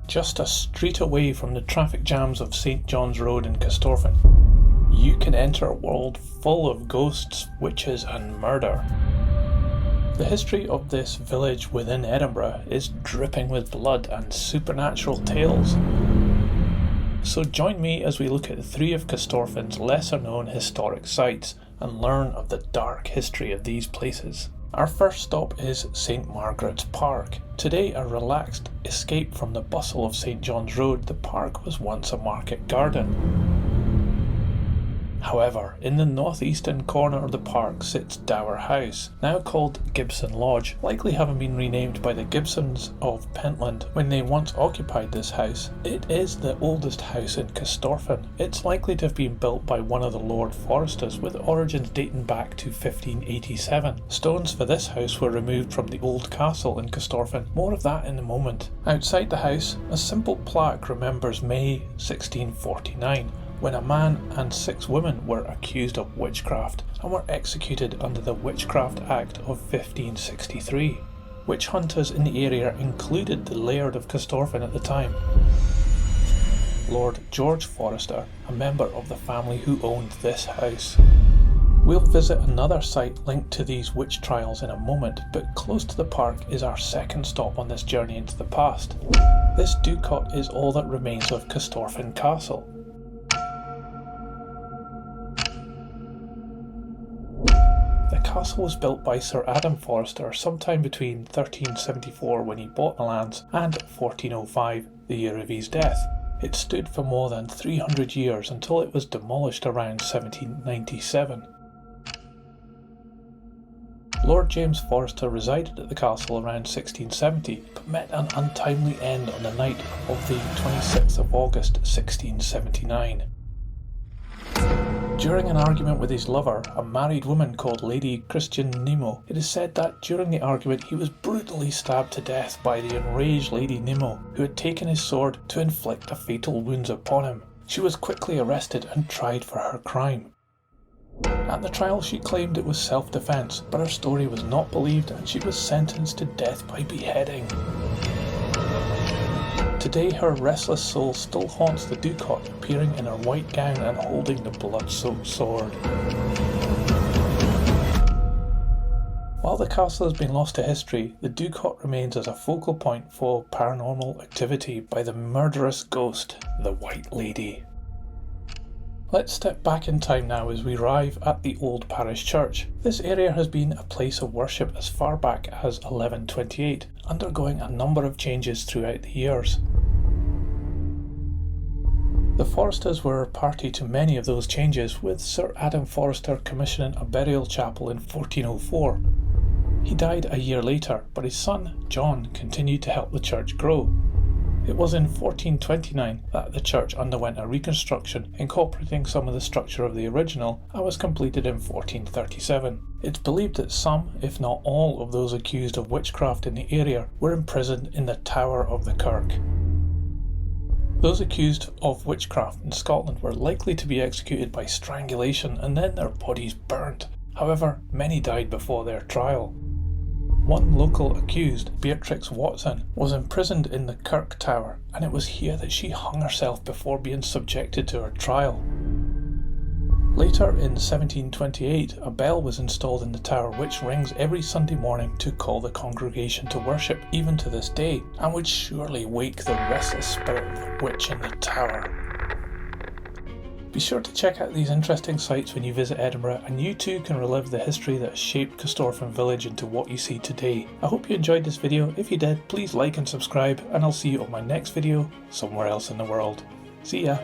Just a street away from the traffic jams of St John's Road in Corstorphine, you can enter a world full of ghosts, witches and murder. The history of this village within Edinburgh is dripping with blood and supernatural tales. So join me as we look at 3 of Corstorphine's lesser known historic sites and learn of the dark history of these places. Our first stop is St Margret's Park. Today a relaxed escape from the bustle of St John's Road, the park was once a market garden. However, in the northeastern corner of the park sits Dower House, now called Gibson Lodge, likely having been renamed by the Gibsons of Pentland when they once occupied this house. It is the oldest house in Corstorphine. It's likely to have been built by one of the Lord Foresters, with origins dating back to 1587. Stones for this house were removed from the old castle in Corstorphine. More of that in a moment. Outside the house, a simple plaque remembers May 1649. When a man and 6 women were accused of witchcraft and were executed under the Witchcraft Act of 1563. Witch hunters in the area included the Laird of Corstorphine at the time, Lord George Forester, a member of the family who owned this house. We'll visit another site linked to these witch trials in a moment, but close to the park is our second stop on this journey into the past. This Do'cot is all that remains of Corstorphine Castle. The castle was built by Sir Adam Forester sometime between 1374 when he bought the lands and 1405, the year of his death. It stood for more than 300 years until it was demolished around 1797. Lord James Forester resided at the castle around 1670, but met an untimely end on the night of the 26th of August 1679. During an argument with his lover, a married woman called Lady Christian Nemo, it is said that during the argument he was brutally stabbed to death by the enraged Lady Nemo, who had taken his sword to inflict a fatal wound upon him. She was quickly arrested and tried for her crime. At the trial she claimed it was self-defence, but her story was not believed and she was sentenced to death by beheading. Today her restless soul still haunts the Do'cot, appearing in her white gown and holding the blood-soaked sword. While the castle has been lost to history, the Do'cot remains as a focal point for paranormal activity by the murderous ghost, the White Lady. Let's step back in time now as we arrive at the Old Parish Church. This area has been a place of worship as far back as 1128, undergoing a number of changes throughout the years. The Foresters were party to many of those changes, with Sir Adam Forester commissioning a burial chapel in 1404. He died a year later, but his son, John, continued to help the church grow. It was in 1429 that the church underwent a reconstruction, incorporating some of the structure of the original, and was completed in 1437. It's believed that some, if not all, of those accused of witchcraft in the area were imprisoned in the Tower of the Kirk. Those accused of witchcraft in Scotland were likely to be executed by strangulation and then their bodies burnt. However, many died before their trial. One local accused, Beatrix Watson, was imprisoned in the Kirk Tower, and it was here that she hung herself before being subjected to her trial. Later, in 1728, a bell was installed in the tower which rings every Sunday morning to call the congregation to worship, even to this day, and would surely wake the restless spirit of the witch in the tower. Be sure to check out these interesting sites when you visit Edinburgh, and you too can relive the history that shaped Corstorphine Village into what you see today. I hope you enjoyed this video. If you did, please like and subscribe, and I'll see you on my next video somewhere else in the world. See ya!